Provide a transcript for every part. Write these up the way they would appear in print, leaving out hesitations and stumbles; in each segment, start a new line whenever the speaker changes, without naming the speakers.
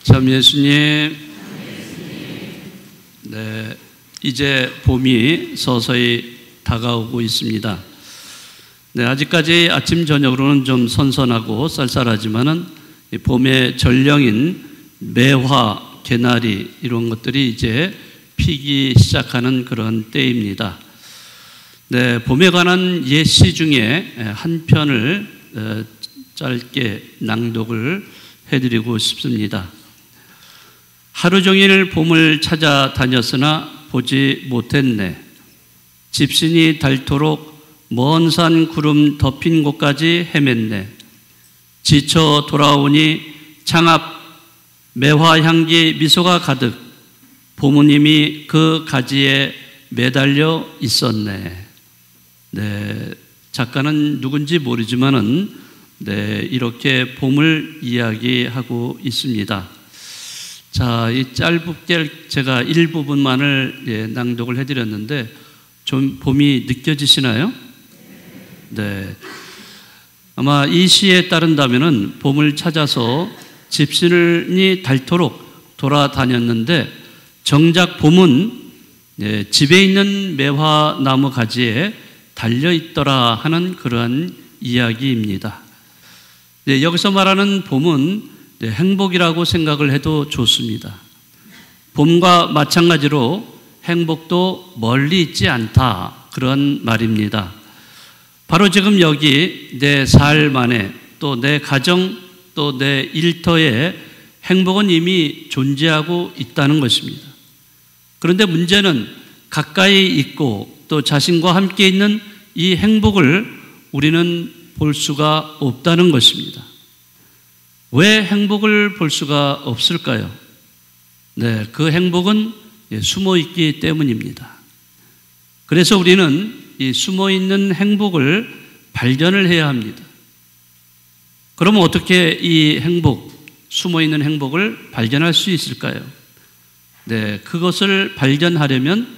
참 예수님, 네, 이제 봄이 서서히 다가오고 있습니다. 네, 아직까지 아침 저녁으로는 좀 선선하고 쌀쌀하지만은 봄의 전령인 매화, 개나리 이런 것들이 이제 피기 시작하는 그런 때입니다. 네, 봄에 관한 예시 중에 한 편을 짧게 낭독을 해드리고 싶습니다. 하루 종일 봄을 찾아다녔으나 보지 못했네. 집신이 닳도록 먼 산 구름 덮인 곳까지 헤맸네. 지쳐 돌아오니 창앞 매화 향기 미소가 가득 부모님이 그 가지에 매달려 있었네. 네, 작가는 누군지 모르지만은 네, 이렇게 봄을 이야기하고 있습니다. 자, 이 짧게 제가 일부분만을 낭독을 해드렸는데 좀 봄이 느껴지시나요? 네. 아마 이 시에 따른다면은 봄을 찾아서 집신이 닳도록 돌아다녔는데 정작 봄은 집에 있는 매화 나무 가지에 달려 있더라 하는 그러한 이야기입니다. 네, 여기서 말하는 봄은 행복이라고 생각을 해도 좋습니다. 봄과 마찬가지로 행복도 멀리 있지 않다 그런 말입니다. 바로 지금 여기 내 삶 안에 또 내 가정 또 내 일터에 행복은 이미 존재하고 있다는 것입니다. 그런데 문제는 가까이 있고 또 자신과 함께 있는 이 행복을 우리는 볼 수가 없다는 것입니다. 왜 행복을 볼 수가 없을까요? 네, 그 행복은 숨어 있기 때문입니다. 그래서 우리는 이 숨어 있는 행복을 발견을 해야 합니다. 그러면 어떻게 이 행복, 숨어 있는 행복을 발견할 수 있을까요? 네, 그것을 발견하려면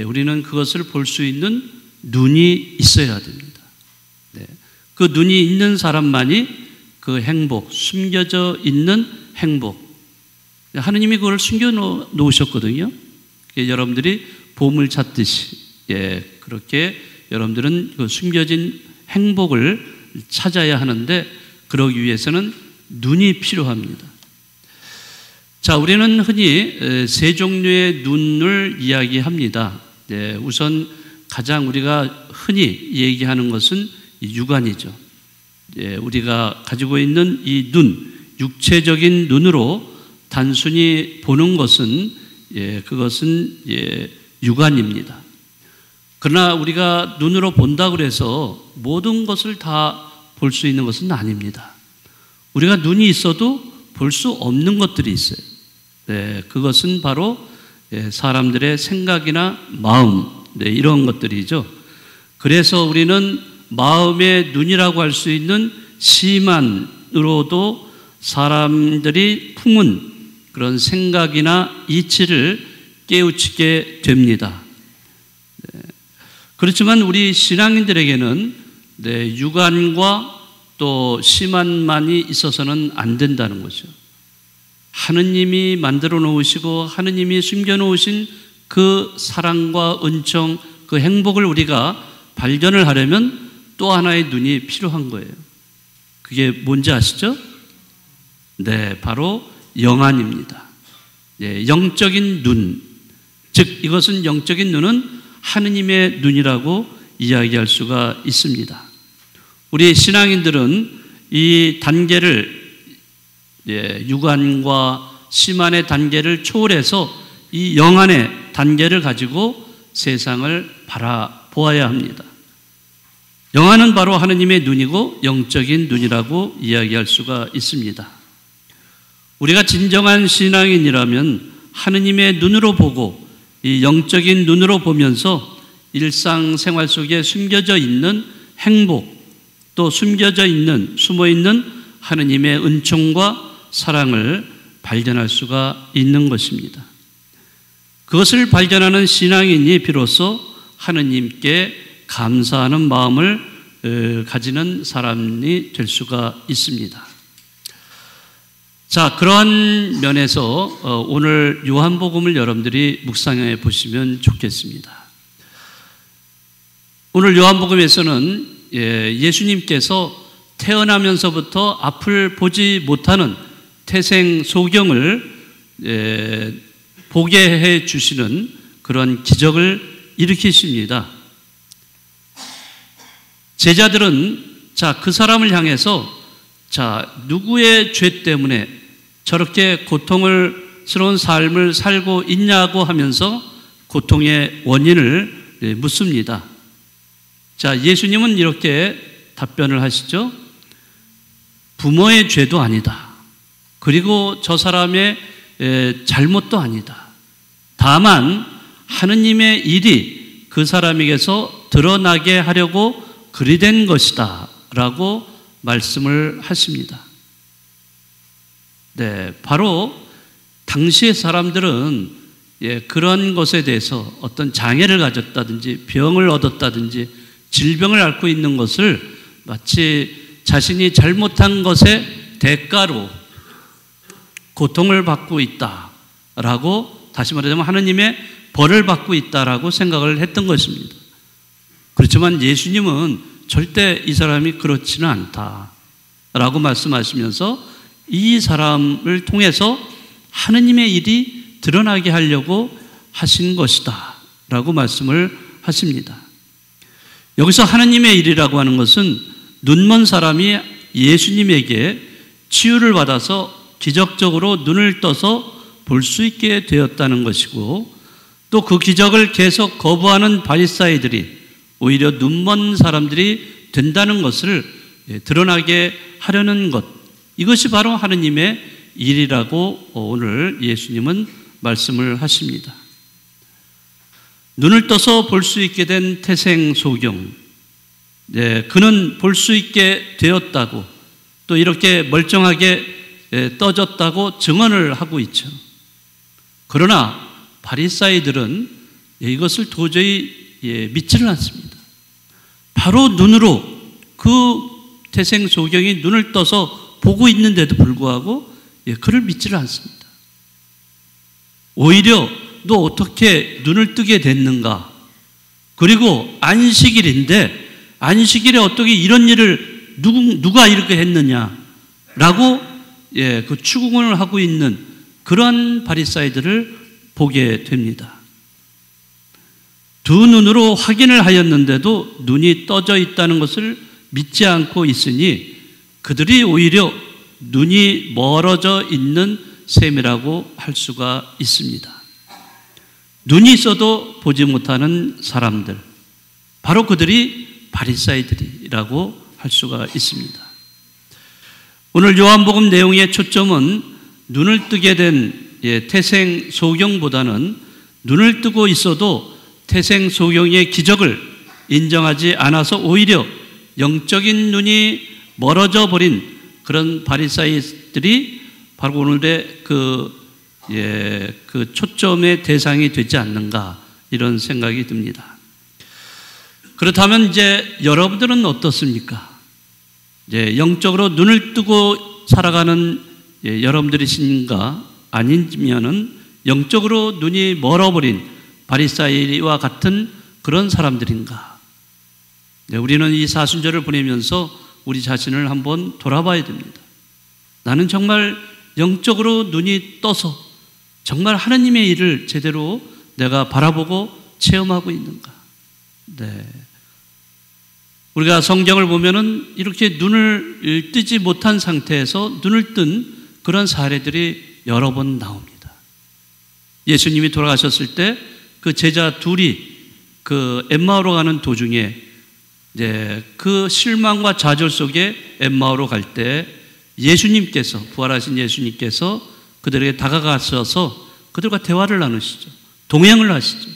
우리는 그것을 볼 수 있는 눈이 있어야 됩니다. 네, 그 눈이 있는 사람만이 그 행복, 숨겨져 있는 행복, 하느님이 그걸 숨겨 놓으셨거든요. 여러분들이 보물 찾듯이 그렇게 여러분들은 그 숨겨진 행복을 찾아야 하는데 그러기 위해서는 눈이 필요합니다. 자, 우리는 흔히 세 종류의 눈을 이야기합니다. 우선 가장 우리가 흔히 얘기하는 것은 육안이죠. 우리가 가지고 있는 이 눈, 육체적인 눈으로 단순히 보는 것은 그것은 육안입니다. 그러나 우리가 눈으로 본다고 해서 모든 것을 다 볼 수 있는 것은 아닙니다. 우리가 눈이 있어도 볼 수 없는 것들이 있어요. 그것은 바로 사람들의 생각이나 마음, 이런 것들이죠. 그래서 우리는 마음의 눈이라고 할 수 있는 시만으로도 사람들이 품은 그런 생각이나 이치를 깨우치게 됩니다. 그렇지만 우리 신앙인들에게는 육안과 또 시만만이 있어서는 안 된다는 거죠. 하느님이 만들어 놓으시고 하느님이 숨겨 놓으신 그 사랑과 은총, 그 행복을 우리가 발견을 하려면 또 하나의 눈이 필요한 거예요. 그게 뭔지 아시죠? 네, 바로 영안입니다. 영적인 눈, 즉 이것은 영적인 눈은 하느님의 눈이라고 이야기할 수가 있습니다. 우리 신앙인들은 이 단계를 육안과 시만의 단계를 초월해서 이 영안의 단계를 가지고 세상을 바라보아야 합니다. 영안은 바로 하느님의 눈이고 영적인 눈이라고 이야기할 수가 있습니다. 우리가 진정한 신앙인이라면 하느님의 눈으로 보고 이 영적인 눈으로 보면서 일상생활 속에 숨겨져 있는 행복, 또 숨겨져 있는, 숨어 있는 하느님의 은총과 사랑을 발견할 수가 있는 것입니다. 그것을 발견하는 신앙인이 비로소 하느님께 감사하는 마음을 가지는 사람이 될 수가 있습니다. 자, 그런 면에서 오늘 요한복음을 여러분들이 묵상해 보시면 좋겠습니다. 오늘 요한복음에서는 예수님께서 태어나면서부터 앞을 보지 못하는 태생 소경을 보게 해 주시는 그런 기적을 일으키십니다. 제자들은 그 사람을 향해서 누구의 죄 때문에 저렇게 고통스러운 삶을 살고 있냐고 하면서 고통의 원인을 묻습니다. 예수님은 이렇게 답변을 하시죠. 부모의 죄도 아니다. 그리고 저 사람의 잘못도 아니다. 다만 하느님의 일이 그 사람에게서 드러나게 하려고 그리 된 것이다 라고 말씀을 하십니다. 네, 바로 당시의 사람들은 그런 것에 대해서 어떤 장애를 가졌다든지 병을 얻었다든지 질병을 앓고 있는 것을 마치 자신이 잘못한 것의 대가로 고통을 받고 있다라고, 다시 말하자면 하느님의 벌을 받고 있다라고 생각을 했던 것입니다. 그렇지만 예수님은 절대 이 사람이 그렇지는 않다라고 말씀하시면서 이 사람을 통해서 하느님의 일이 드러나게 하려고 하신 것이다 라고 말씀을 하십니다. 여기서 하느님의 일이라고 하는 것은 눈먼 사람이 예수님에게 치유를 받아서 기적적으로 눈을 떠서 볼 수 있게 되었다는 것이고, 또 그 기적을 계속 거부하는 바리사이들이 오히려 눈먼 사람들이 된다는 것을 드러나게 하려는 것, 이것이 바로 하느님의 일이라고 오늘 예수님은 말씀을 하십니다. 눈을 떠서 볼 수 있게 된 태생 소경, 그는 볼 수 있게 되었다고, 또 이렇게 멀쩡하게 떠졌다고 증언을 하고 있죠. 그러나 바리사이들은 이것을 도저히 믿지를 않습니다. 바로 눈으로 그 태생 소경이 눈을 떠서 보고 있는데도 불구하고 그를 믿지를 않습니다. 오히려 너 어떻게 눈을 뜨게 됐는가? 그리고 안식일인데 안식일에 어떻게 이런 일을 누가 이렇게 했느냐? 라고 그 추궁을 하고 있는 그런 바리사이들을 보게 됩니다. 두 눈으로 확인을 하였는데도 눈이 떠져 있다는 것을 믿지 않고 있으니 그들이 오히려 눈이 멀어져 있는 셈이라고 할 수가 있습니다. 눈이 있어도 보지 못하는 사람들, 바로 그들이 바리사이들이라고 할 수가 있습니다. 오늘 요한복음 내용의 초점은 눈을 뜨게 된 태생 소경보다는 눈을 뜨고 있어도 태생 소경의 기적을 인정하지 않아서 오히려 영적인 눈이 멀어져 버린 그런 바리사이들이 바로 오늘의 그 초점의 대상이 되지 않는가, 이런 생각이 듭니다. 그렇다면 이제 여러분들은 어떻습니까? 영적으로 눈을 뜨고 살아가는 여러분들이신가, 아니면은 영적으로 눈이 멀어버린 바리사이와 같은 그런 사람들인가? 우리는 이 사순절을 보내면서 우리 자신을 한번 돌아봐야 됩니다. 나는 정말 영적으로 눈이 떠서 정말 하나님의 일을 제대로 내가 바라보고 체험하고 있는가? 우리가 성경을 보면은 이렇게 눈을 뜨지 못한 상태에서 눈을 뜬 그런 사례들이 여러 번 나옵니다. 예수님이 돌아가셨을 때 그 제자 둘이 그 엠마오로 가는 도중에 그 실망과 좌절 속에 엠마오로 갈 때 예수님께서, 부활하신 예수님께서 그들에게 다가가셔서 그들과 대화를 나누시죠. 동행을 하시죠.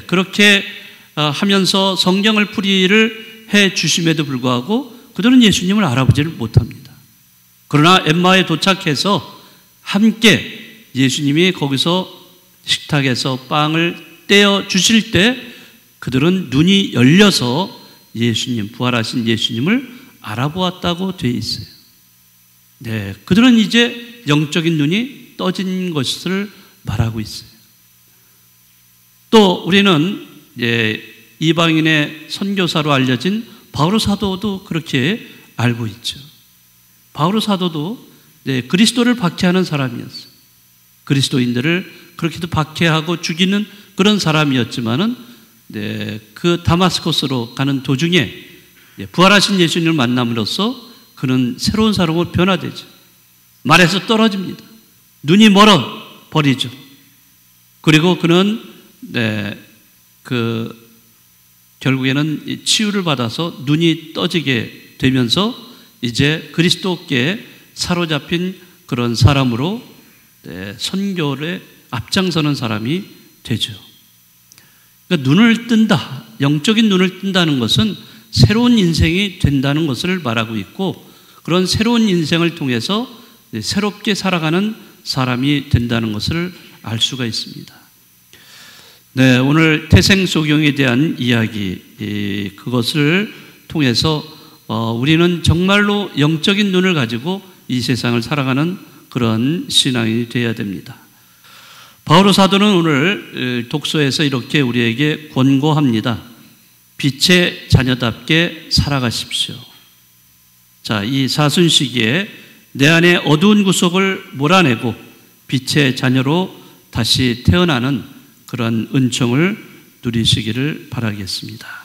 그렇게 하면서 성경을 풀이를 해 주심에도 불구하고 그들은 예수님을 알아보지를 못합니다. 그러나 엠마오에 도착해서 함께 예수님이 거기서 식탁에서 빵을 떼어 주실 때 그들은 눈이 열려서 예수님, 부활하신 예수님을 알아보았다고 되어 있어요. 그들은 이제 영적인 눈이 떠진 것을 말하고 있어요. 또 우리는 이방인의 선교사로 알려진 바오로 사도도 그렇게 알고 있죠. 바오로 사도도 그리스도를 박해하는 사람이었어요. 그리스도인들을 그렇게도 박해하고 죽이는 그런 사람이었지만은 그 다마스커스로 가는 도중에 부활하신 예수님을 만남으로써 그는 새로운 사람으로 변화되죠. 말에서 떨어집니다. 눈이 멀어 버리죠. 그리고 그는 결국에는 치유를 받아서 눈이 떠지게 되면서 이제 그리스도께 사로잡힌 그런 사람으로 선교에 앞장서는 사람이 되죠. 그러니까 눈을 뜬다, 영적인 눈을 뜬다는 것은 새로운 인생이 된다는 것을 말하고 있고, 그런 새로운 인생을 통해서 새롭게 살아가는 사람이 된다는 것을 알 수가 있습니다. 네, 오늘 태생소경에 대한 이야기, 그것을 통해서 우리는 정말로 영적인 눈을 가지고 이 세상을 살아가는 그런 신앙이 되어야 됩니다. 바오로 사도는 오늘 독서에서 이렇게 우리에게 권고합니다. 빛의 자녀답게 살아가십시오. 자, 이 사순 시기에 내 안에 어두운 구석을 몰아내고 빛의 자녀로 다시 태어나는 그런 은총을 누리시기를 바라겠습니다.